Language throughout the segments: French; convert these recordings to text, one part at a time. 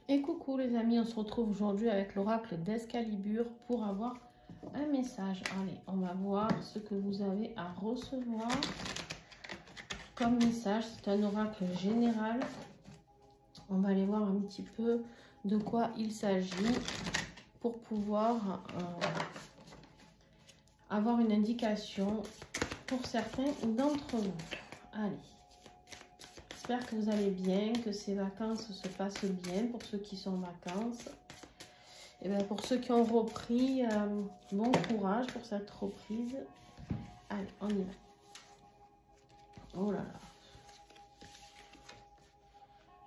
Et coucou les amis, on se retrouve aujourd'hui avec l'oracle d'Excalibur pour avoir un message. Allez, on va voir ce que vous avez à recevoir comme message. C'est un oracle général. On va aller voir un petit peu de quoi il s'agit pour pouvoir avoir une indication pour certains d'entre vous. Allez. J'espère que vous allez bien, que ces vacances se passent bien pour ceux qui sont en vacances. Et bien pour ceux qui ont repris, bon courage pour cette reprise. Allez, on y va. Oh là là.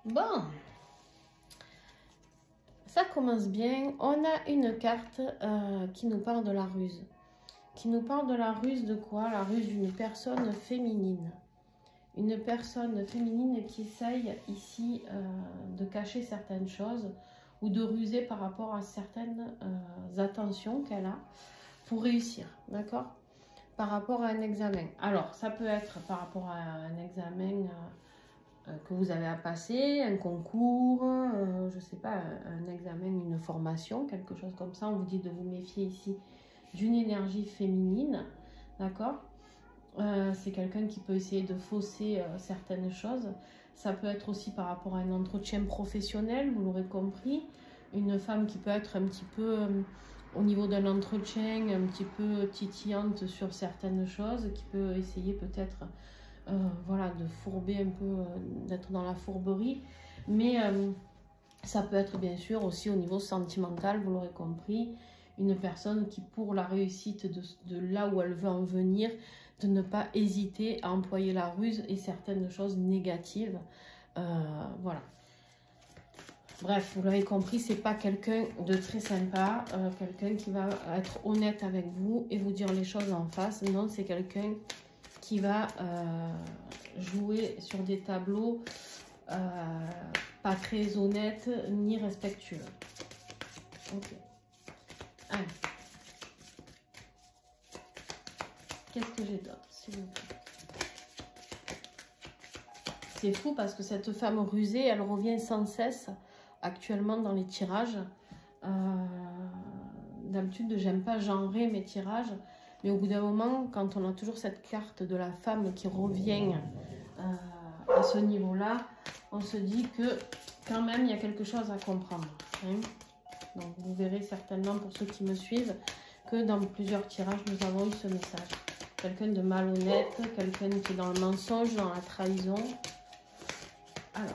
Bon. Ça commence bien. On a une carte qui nous parle de la ruse. Qui nous parle de la ruse de quoi? La ruse d'une personne féminine. Une personne féminine qui essaye ici de cacher certaines choses ou de ruser par rapport à certaines attentions qu'elle a pour réussir, d'accord? Par rapport à un examen. Alors, ça peut être par rapport à un examen que vous avez à passer, un concours, je ne sais pas, un examen, une formation, quelque chose comme ça. On vous dit de vous méfier ici d'une énergie féminine, d'accord? C'est quelqu'un qui peut essayer de fausser certaines choses. Ça peut être aussi par rapport à un entretien professionnel, vous l'aurez compris. Une femme qui peut être un petit peu, au niveau d'un entretien, un petit peu titillante sur certaines choses, qui peut essayer peut-être voilà, de fourber un peu, d'être dans la fourberie. Mais ça peut être bien sûr aussi au niveau sentimental, vous l'aurez compris. Une personne qui, pour la réussite de là où elle veut en venir, de ne pas hésiter à employer la ruse et certaines choses négatives. Voilà. Bref, vous l'avez compris, c'est pas quelqu'un de très sympa, quelqu'un qui va être honnête avec vous et vous dire les choses en face. Non, c'est quelqu'un qui va jouer sur des tableaux pas très honnêtes ni respectueux. Ok. Allez. Qu'est-ce que j'ai d'autre, s'il vous plaît? C'est fou parce que cette femme rusée, elle revient sans cesse actuellement dans les tirages. D'habitude, j'aime pas genrer mes tirages, mais au bout d'un moment, quand on a toujours cette carte de la femme qui revient à ce niveau-là, on se dit que quand même, il y a quelque chose à comprendre. Hein. Donc, vous verrez certainement, pour ceux qui me suivent, que dans plusieurs tirages, nous avons eu ce message. Quelqu'un de malhonnête, quelqu'un qui est dans le mensonge, dans la trahison. Alors.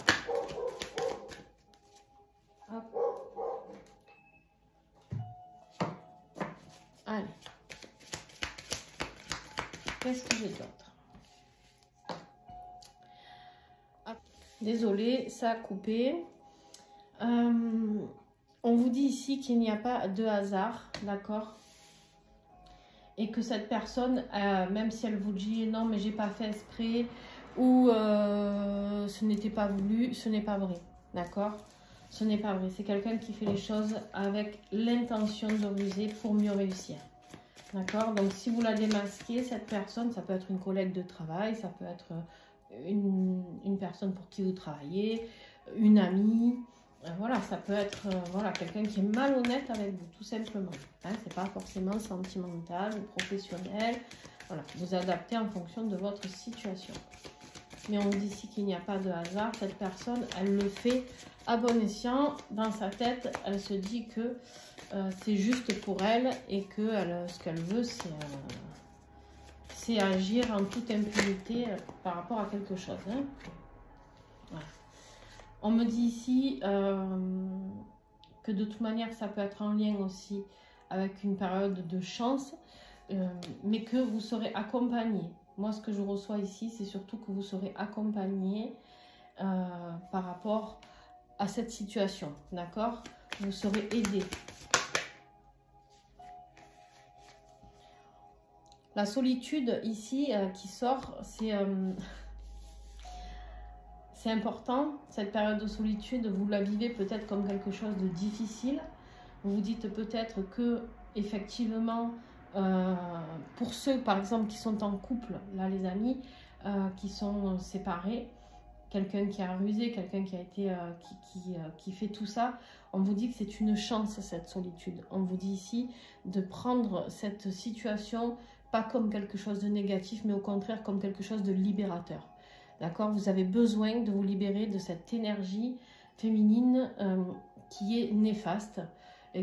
Hop. Allez. Qu'est-ce que j'ai d'autre? Désolée, ça a coupé. On vous dit ici qu'il n'y a pas de hasard, d'accord? Et que cette personne, même si elle vous dit non mais j'ai pas fait exprès ou ce n'était pas voulu, ce n'est pas vrai, d'accord? Ce n'est pas vrai, c'est quelqu'un qui fait les choses avec l'intention de ruser pour mieux réussir, d'accord? Donc si vous la démasquez, cette personne, ça peut être une collègue de travail, ça peut être une personne pour qui vous travaillez, une amie. Voilà, ça peut être voilà, quelqu'un qui est malhonnête avec vous, tout simplement. Hein, c'est pas forcément sentimental ou professionnel. Voilà, vous adaptez en fonction de votre situation. Mais on dit ici qu'il n'y a pas de hasard. Cette personne, elle le fait à bon escient. Dans sa tête, elle se dit que c'est juste pour elle et que ce qu'elle veut, c'est agir en toute impunité par rapport à quelque chose. Hein. Voilà. On me dit ici que de toute manière, ça peut être en lien aussi avec une période de chance, mais que vous serez accompagné. Moi, ce que je reçois ici, c'est surtout que vous serez accompagné par rapport à cette situation, d'accord? Vous serez aidé. La solitude ici qui sort, c'est important, cette période de solitude, vous la vivez peut-être comme quelque chose de difficile. Vous vous dites peut-être que, effectivement, pour ceux, par exemple, qui sont en couple, là les amis, qui sont séparés, quelqu'un qui a rusé, quelqu'un qui a été, qui fait tout ça. On vous dit que c'est une chance, cette solitude. On vous dit ici de prendre cette situation pas comme quelque chose de négatif, mais au contraire comme quelque chose de libérateur. D'accord? Vous avez besoin de vous libérer de cette énergie féminine qui est néfaste,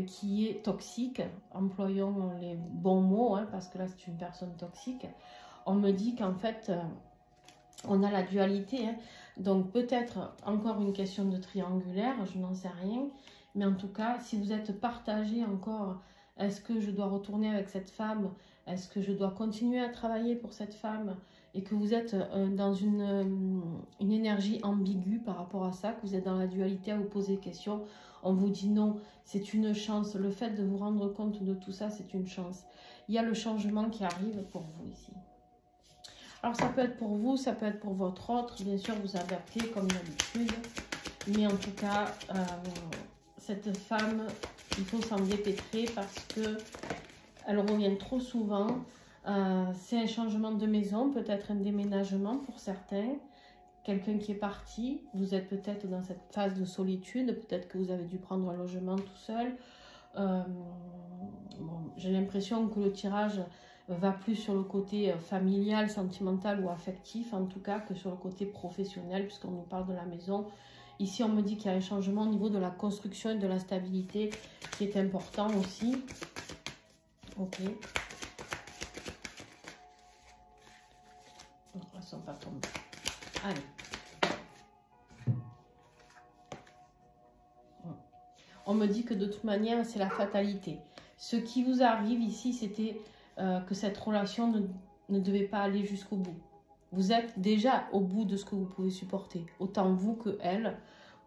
qui est toxique. Employons les bons mots, hein, parce que là, c'est une personne toxique. On me dit qu'en fait, on a la dualité. Hein. Donc, peut-être encore une question de triangulaire, je n'en sais rien. Mais en tout cas, si vous êtes partagé encore, est-ce que je dois retourner avec cette femme? Est-ce que je dois continuer à travailler pour cette femme? Et que vous êtes dans une énergie ambiguë par rapport à ça, que vous êtes dans la dualité à vous poser des questions, on vous dit non, c'est une chance. Le fait de vous rendre compte de tout ça, c'est une chance. Il y a le changement qui arrive pour vous ici. Alors ça peut être pour vous, ça peut être pour votre autre, bien sûr vous adaptez comme d'habitude. Mais en tout cas, cette femme, il faut s'en dépêtrer parce que elle revient trop souvent. C'est un changement de maison, peut-être un déménagement pour certains. Quelqu'un qui est parti, vous êtes peut-être dans cette phase de solitude, peut-être que vous avez dû prendre un logement tout seul. Bon, j'ai l'impression que le tirage va plus sur le côté familial, sentimental ou affectif, en tout cas, que sur le côté professionnel, puisqu'on nous parle de la maison. Ici, on me dit qu'il y a un changement au niveau de la construction et de la stabilité qui est important aussi. Ok. Oh, elles ne sont pas tombées. Allez. On me dit que de toute manière, c'est la fatalité. Ce qui vous arrive ici, c'était que cette relation ne devait pas aller jusqu'au bout. Vous êtes déjà au bout de ce que vous pouvez supporter. Autant vous que elle,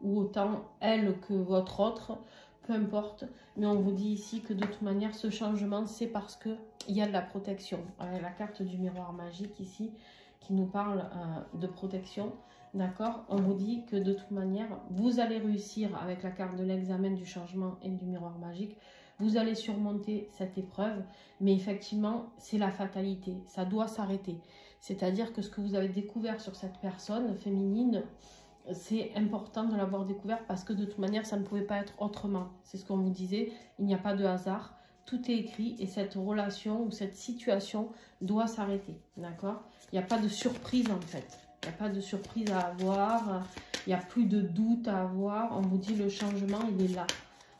ou autant elle que votre autre, peu importe. Mais on vous dit ici que de toute manière, ce changement, c'est parce qu'il y a de la protection. Voilà, la carte du miroir magique ici, qui nous parle de protection. D'accord? On vous dit que de toute manière, vous allez réussir avec la carte de l'examen, du changement et du miroir magique. Vous allez surmonter cette épreuve, mais effectivement, c'est la fatalité. Ça doit s'arrêter. C'est-à-dire que ce que vous avez découvert sur cette personne féminine, c'est important de l'avoir découvert parce que de toute manière, ça ne pouvait pas être autrement. C'est ce qu'on vous disait, il n'y a pas de hasard. Tout est écrit et cette relation ou cette situation doit s'arrêter. D'accord? Il n'y a pas de surprise en fait. Il n'y a pas de surprise à avoir. Il n'y a plus de doute à avoir. On vous dit le changement, il est là.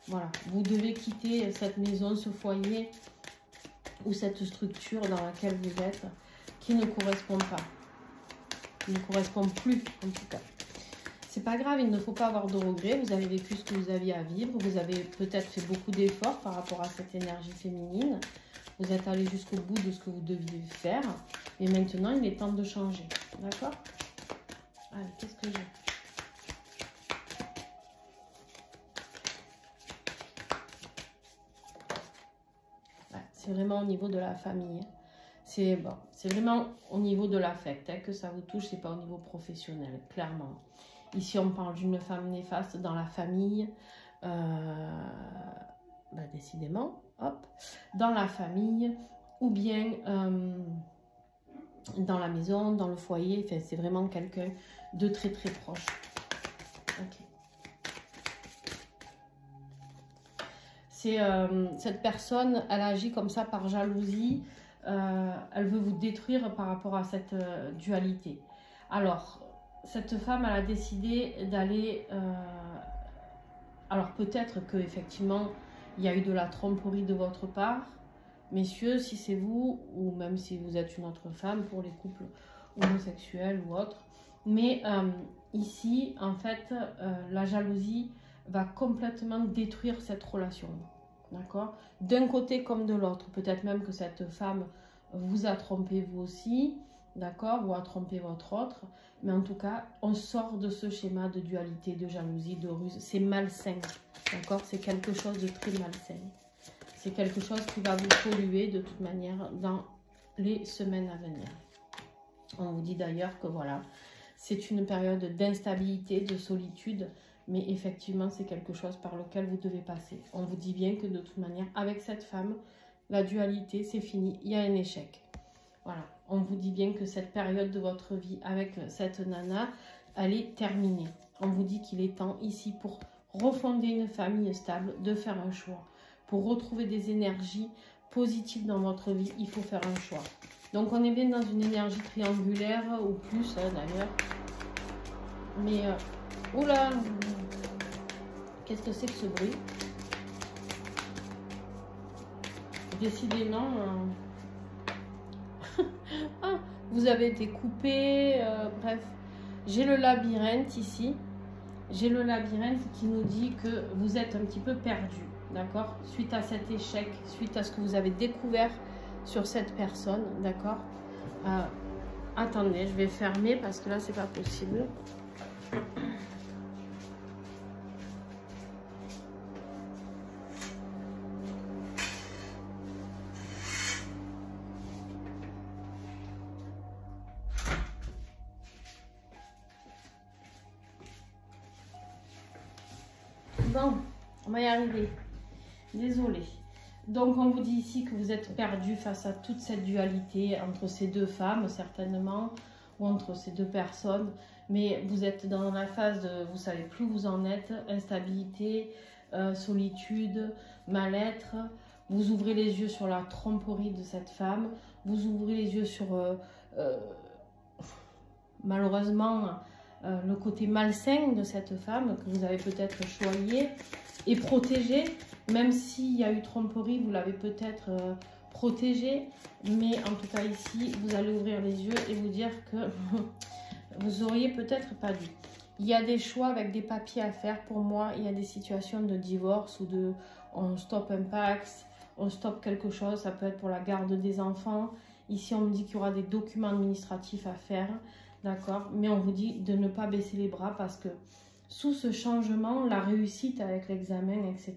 Voilà. Vous devez quitter cette maison, ce foyer ou cette structure dans laquelle vous êtes qui ne correspond pas. Qui ne correspond plus en tout cas. C'est pas grave, il ne faut pas avoir de regrets. Vous avez vécu ce que vous aviez à vivre. Vous avez peut-être fait beaucoup d'efforts par rapport à cette énergie féminine. Vous êtes allé jusqu'au bout de ce que vous deviez faire. Et maintenant, il est temps de changer. D'accord? Allez, qu'est-ce que j'ai? Ouais, c'est vraiment au niveau de la famille. C'est bon, c'est vraiment au niveau de l'affect que ça vous touche. C'est pas au niveau professionnel, clairement. Ici, on parle d'une femme néfaste dans la famille. Décidément, hop, dans la famille ou bien dans la maison, dans le foyer. Enfin, c'est vraiment quelqu'un de très très proche. Ok. C'est cette personne, elle agit comme ça par jalousie. Elle veut vous détruire par rapport à cette dualité. Alors, cette femme, elle a décidé d'aller... alors peut-être qu'effectivement, il y a eu de la tromperie de votre part. Messieurs, si c'est vous, ou même si vous êtes une autre femme, pour les couples homosexuels ou autres. Mais ici, en fait, la jalousie va complètement détruire cette relation. D'accord? D'un côté comme de l'autre. Peut-être même que cette femme vous a trompé vous aussi. D'accord? Ou a trompé votre autre. Mais en tout cas, on sort de ce schéma de dualité, de jalousie, de ruse. C'est malsain. D'accord? C'est quelque chose de très malsain. C'est quelque chose qui va vous polluer de toute manière dans les semaines à venir. On vous dit d'ailleurs que voilà, c'est une période d'instabilité, de solitude. Mais effectivement, c'est quelque chose par lequel vous devez passer. On vous dit bien que de toute manière, avec cette femme, la dualité, c'est fini. Il y a un échec. Voilà. On vous dit bien que cette période de votre vie avec cette nana, elle est terminée. On vous dit qu'il est temps ici pour refonder une famille stable, de faire un choix. Pour retrouver des énergies positives dans votre vie, il faut faire un choix. Donc on est bien dans une énergie triangulaire ou plus d'ailleurs. Mais oula, qu'est-ce que c'est que ce bruit? Décidément, ah, vous avez été coupé. Bref, j'ai le labyrinthe ici. J'ai le labyrinthe qui nous dit que vous êtes un petit peu perdu, d'accord? Suite à cet échec, suite à ce que vous avez découvert sur cette personne, d'accord? Attendez, je vais fermer parce que là, c'est pas possible. Bon, on va y arriver. Désolée. Donc, on vous dit ici que vous êtes perdu face à toute cette dualité entre ces deux femmes, certainement, ou entre ces deux personnes. Mais vous êtes dans la phase de, vous savez plus où vous en êtes, instabilité, solitude, mal-être. Vous ouvrez les yeux sur la tromperie de cette femme. Vous ouvrez les yeux sur, malheureusement, le côté malsain de cette femme que vous avez peut-être choyé et protégé. Même s'il y a eu tromperie, vous l'avez peut-être protégé. Mais en tout cas ici, vous allez ouvrir les yeux et vous dire que vous auriez peut-être pas dû. Il y a des choix avec des papiers à faire. Pour moi, il y a des situations de divorce ou de on stoppe un Pax, on stoppe quelque chose. Ça peut être pour la garde des enfants. Ici, on me dit qu'il y aura des documents administratifs à faire. D'accord? Mais on vous dit de ne pas baisser les bras parce que sous ce changement, la réussite avec l'examen, etc.,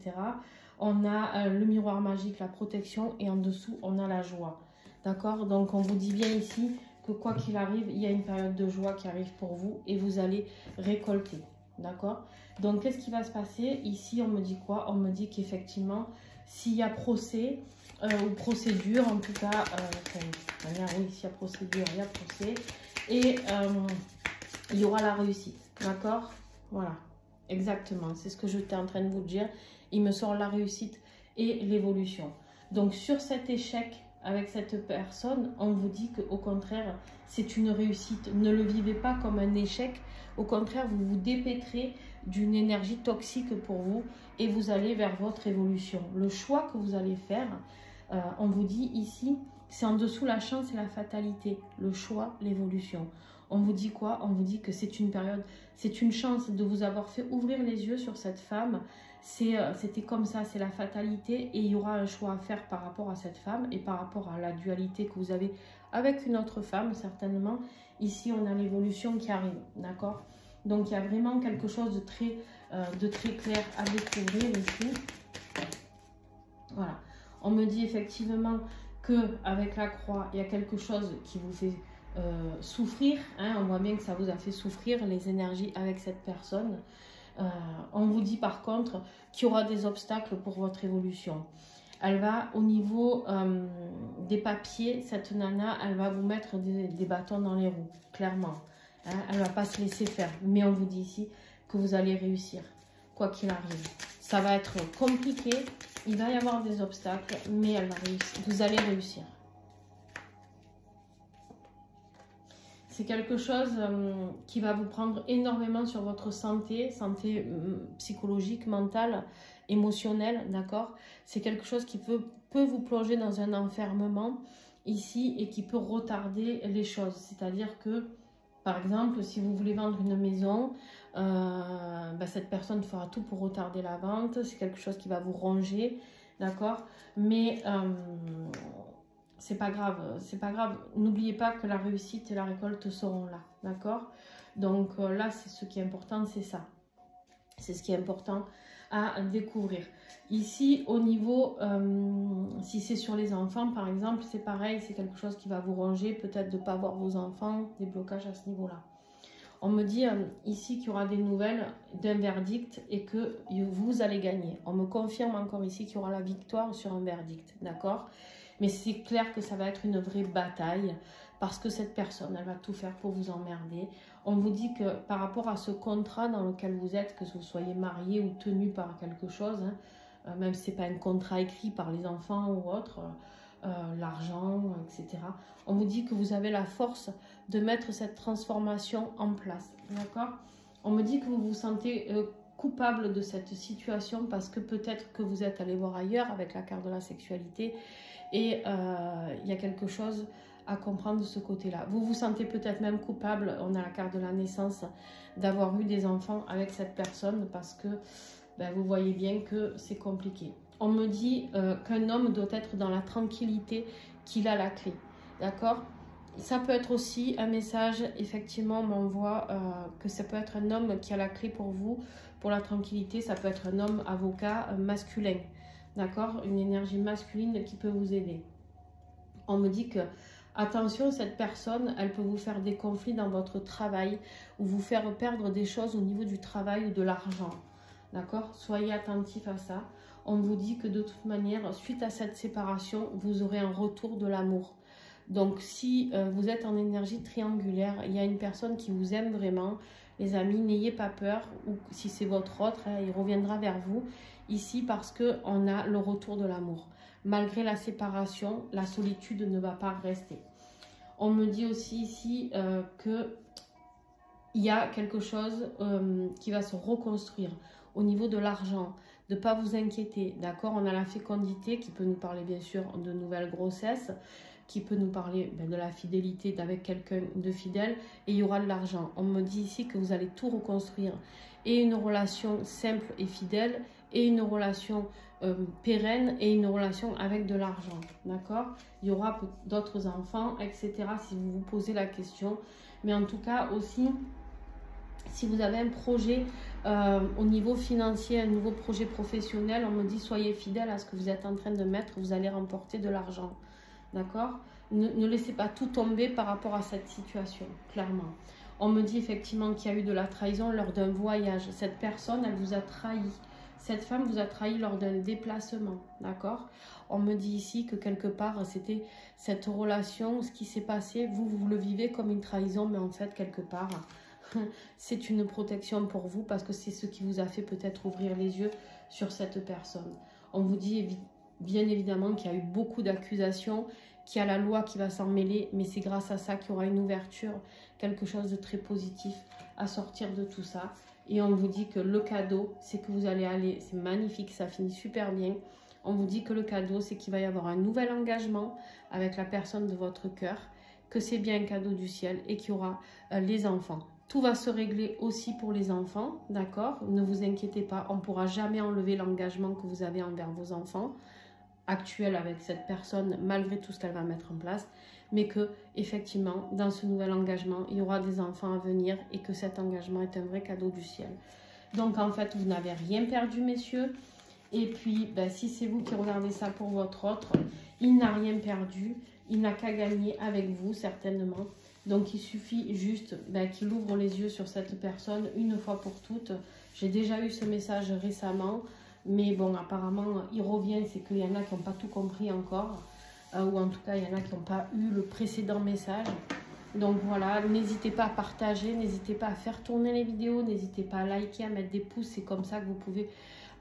on a le miroir magique, la protection et en dessous, on a la joie. D'accord? Donc, on vous dit bien ici que quoi qu'il arrive, il y a une période de joie qui arrive pour vous et vous allez récolter. D'accord? Donc, qu'est-ce qui va se passer? Ici, on me dit quoi? On me dit qu'effectivement, s'il y a procès ou procédure, en tout cas, oui, s'il y a procédure, il y a procès. Et il y aura la réussite, d'accord? Voilà, exactement, c'est ce que j'étais en train de vous dire. Il me sort la réussite et l'évolution. Donc sur cet échec avec cette personne, on vous dit qu'au contraire, c'est une réussite. Ne le vivez pas comme un échec. Au contraire, vous vous dépêtrez d'une énergie toxique pour vous et vous allez vers votre évolution. Le choix que vous allez faire, on vous dit ici, c'est en dessous la chance et la fatalité, le choix, l'évolution. On vous dit quoi? On vous dit que c'est une période, c'est une chance de vous avoir fait ouvrir les yeux sur cette femme. C'était comme ça, c'est la fatalité et il y aura un choix à faire par rapport à cette femme et par rapport à la dualité que vous avez avec une autre femme, certainement. Ici, on a l'évolution qui arrive, d'accord? Donc, il y a vraiment quelque chose de très clair à découvrir ici. Voilà. On me dit effectivement qu'avec la croix, il y a quelque chose qui vous fait souffrir. Hein, on voit bien que ça vous a fait souffrir les énergies avec cette personne. On vous dit par contre qu'il y aura des obstacles pour votre évolution. Elle va au niveau des papiers, cette nana, elle va vous mettre des bâtons dans les roues, clairement. Hein, elle ne va pas se laisser faire. Mais on vous dit ici que vous allez réussir, quoi qu'il arrive. Ça va être compliqué, il va y avoir des obstacles, mais elle va réussir. Vous allez réussir. C'est quelque chose qui va vous prendre énormément sur votre santé psychologique, mentale, émotionnelle, d'accord? C'est quelque chose qui peut vous plonger dans un enfermement ici et qui peut retarder les choses. C'est-à-dire que, par exemple, si vous voulez vendre une maison, cette personne fera tout pour retarder la vente. C'est quelque chose qui va vous ronger, d'accord? Mais c'est pas grave, c'est pas grave. N'oubliez pas que la réussite et la récolte seront là, d'accord? Donc là, c'est ce qui est important, c'est ça. C'est ce qui est important à découvrir. Ici, au niveau, si c'est sur les enfants, par exemple, c'est pareil, c'est quelque chose qui va vous ronger, peut-être de ne pas voir vos enfants, des blocages à ce niveau-là. On me dit ici qu'il y aura des nouvelles d'un verdict et que vous allez gagner. On me confirme encore ici qu'il y aura la victoire sur un verdict, d'accord? Mais c'est clair que ça va être une vraie bataille parce que cette personne, elle va tout faire pour vous emmerder. On vous dit que par rapport à ce contrat dans lequel vous êtes, que vous soyez marié ou tenu par quelque chose, hein, même si ce n'est pas un contrat écrit par les enfants ou autre, l'argent, etc. On vous dit que vous avez la force de mettre cette transformation en place, d'accord? On me dit que vous vous sentez coupable de cette situation parce que peut-être que vous êtes allé voir ailleurs avec la carte de la sexualité et il y a quelque chose à comprendre de ce côté-là. Vous vous sentez peut-être même coupable, on a la carte de la naissance, d'avoir eu des enfants avec cette personne parce que ben, vous voyez bien que c'est compliqué. On me dit qu'un homme doit être dans la tranquillité, qu'il a la clé, d'accord? Ça peut être aussi un message, effectivement, on m'envoie que ça peut être un homme qui a la clé pour vous, pour la tranquillité. Ça peut être un homme avocat masculin, d'accord? Une énergie masculine qui peut vous aider. On me dit que, attention, cette personne, elle peut vous faire des conflits dans votre travail ou vous faire perdre des choses au niveau du travail ou de l'argent, d'accord? Soyez attentifs à ça. On vous dit que de toute manière, suite à cette séparation, vous aurez un retour de l'amour. Donc, si vous êtes en énergie triangulaire, il y a une personne qui vous aime vraiment, les amis, n'ayez pas peur. Ou si c'est votre autre, hein, il reviendra vers vous ici parce qu'on a le retour de l'amour. Malgré la séparation, la solitude ne va pas rester. On me dit aussi ici qu'il y a quelque chose qui va se reconstruire au niveau de l'argent. De ne pas vous inquiéter, d'accord? On a la fécondité qui peut nous parler bien sûr de nouvelles grossesses, qui peut nous parler de la fidélité avec quelqu'un de fidèle, et il y aura de l'argent. On me dit ici que vous allez tout reconstruire, et une relation simple et fidèle, et une relation pérenne, et une relation avec de l'argent, d'accord? Il y aura d'autres enfants, etc. si vous vous posez la question, mais en tout cas aussi, si vous avez un projet au niveau financier, un nouveau projet professionnel, on me dit soyez fidèle à ce que vous êtes en train de mettre, vous allez remporter de l'argent. D'accord? Ne laissez pas tout tomber par rapport à cette situation, clairement. On me dit effectivement qu'il y a eu de la trahison lors d'un voyage. Cette personne, elle vous a trahi. Cette femme vous a trahi lors d'un déplacement, d'accord? On me dit ici que quelque part, c'était cette relation, ce qui s'est passé, vous le vivez comme une trahison, mais en fait, quelque part, c'est une protection pour vous parce que c'est ce qui vous a fait peut-être ouvrir les yeux sur cette personne. On vous dit bien évidemment qu'il y a eu beaucoup d'accusations, qu'il y a la loi qui va s'en mêler, mais c'est grâce à ça qu'il y aura une ouverture, quelque chose de très positif à sortir de tout ça. Et on vous dit que le cadeau, c'est que vous allez aller, c'est magnifique, ça finit super bien. On vous dit que le cadeau, c'est qu'il va y avoir un nouvel engagement avec la personne de votre cœur, que c'est bien un cadeau du ciel et qu'il y aura les enfants. Tout va se régler aussi pour les enfants, d'accord? Ne vous inquiétez pas, on ne pourra jamais enlever l'engagement que vous avez envers vos enfants actuels avec cette personne, malgré tout ce qu'elle va mettre en place, mais que, effectivement, dans ce nouvel engagement, il y aura des enfants à venir et que cet engagement est un vrai cadeau du ciel. Donc, en fait, vous n'avez rien perdu, messieurs. Et puis, ben, si c'est vous qui regardez ça pour votre autre, il n'a rien perdu, il n'a qu'à gagner avec vous, certainement. Donc, il suffit juste qu'il ouvre les yeux sur cette personne une fois pour toutes. J'ai déjà eu ce message récemment, mais bon, apparemment, il revient, c'est qu'il y en a qui n'ont pas tout compris encore, ou en tout cas, il y en a qui n'ont pas eu le précédent message. Donc voilà, n'hésitez pas à partager, n'hésitez pas à faire tourner les vidéos, n'hésitez pas à liker, à mettre des pouces, c'est comme ça que vous pouvez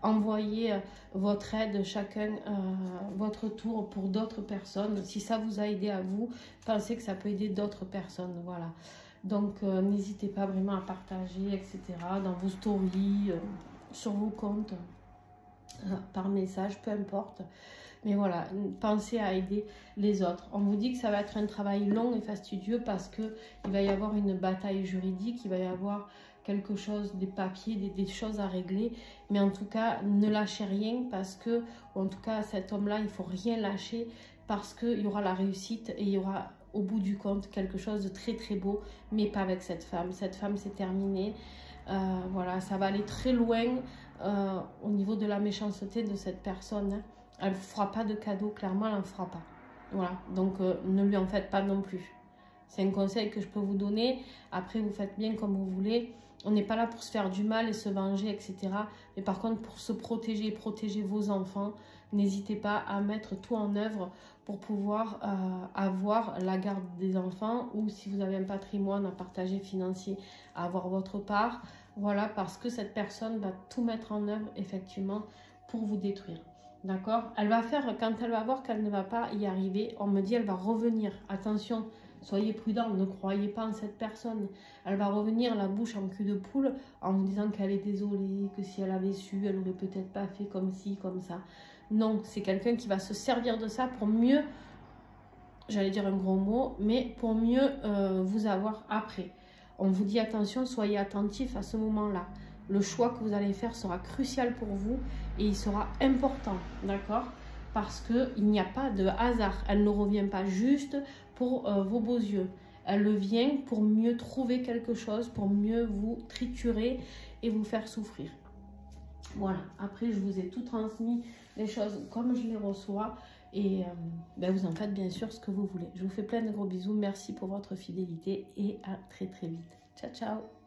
envoyer votre aide, chacun votre tour pour d'autres personnes. Si ça vous a aidé à vous, pensez que ça peut aider d'autres personnes, voilà. Donc n'hésitez pas vraiment à partager, etc. dans vos stories, sur vos comptes, par message, peu importe. Mais voilà, pensez à aider les autres. On vous dit que ça va être un travail long et fastidieux parce qu'il va y avoir une bataille juridique, il va y avoir quelque chose, des papiers, des choses à régler. Mais en tout cas, ne lâchez rien parce que, ou en tout cas, cet homme-là, il ne faut rien lâcher parce qu'il y aura la réussite et il y aura au bout du compte quelque chose de très très beau, mais pas avec cette femme. Cette femme, c'est terminé. Voilà, ça va aller très loin au niveau de la méchanceté de cette personne. Hein. Elle ne vous fera pas de cadeau, clairement, elle n'en fera pas. Voilà, donc ne lui en faites pas non plus. C'est un conseil que je peux vous donner. Après, vous faites bien comme vous voulez. On n'est pas là pour se faire du mal et se venger, etc. Mais par contre, pour se protéger et protéger vos enfants, n'hésitez pas à mettre tout en œuvre pour pouvoir avoir la garde des enfants, ou si vous avez un patrimoine à partager financier, à avoir votre part. Voilà, parce que cette personne va tout mettre en œuvre, effectivement, pour vous détruire. D'accord? Elle va faire, quand elle va voir qu'elle ne va pas y arriver, on me dit elle va revenir. Attention, soyez prudents, ne croyez pas en cette personne. Elle va revenir la bouche en cul de poule en vous disant qu'elle est désolée, que si elle avait su, elle aurait peut-être pas fait comme ci, comme ça. Non, c'est quelqu'un qui va se servir de ça pour mieux, j'allais dire un gros mot, mais pour mieux vous avoir après. On vous dit attention, soyez attentifs à ce moment-là. Le choix que vous allez faire sera crucial pour vous et il sera important, d'accord? Parce qu'il n'y a pas de hasard. Elle ne revient pas juste pour vos beaux yeux. Elle vient pour mieux trouver quelque chose, pour mieux vous triturer et vous faire souffrir. Voilà, après je vous ai tout transmis, les choses comme je les reçois. Et vous en faites bien sûr ce que vous voulez. Je vous fais plein de gros bisous. Merci pour votre fidélité et à très très vite. Ciao, ciao!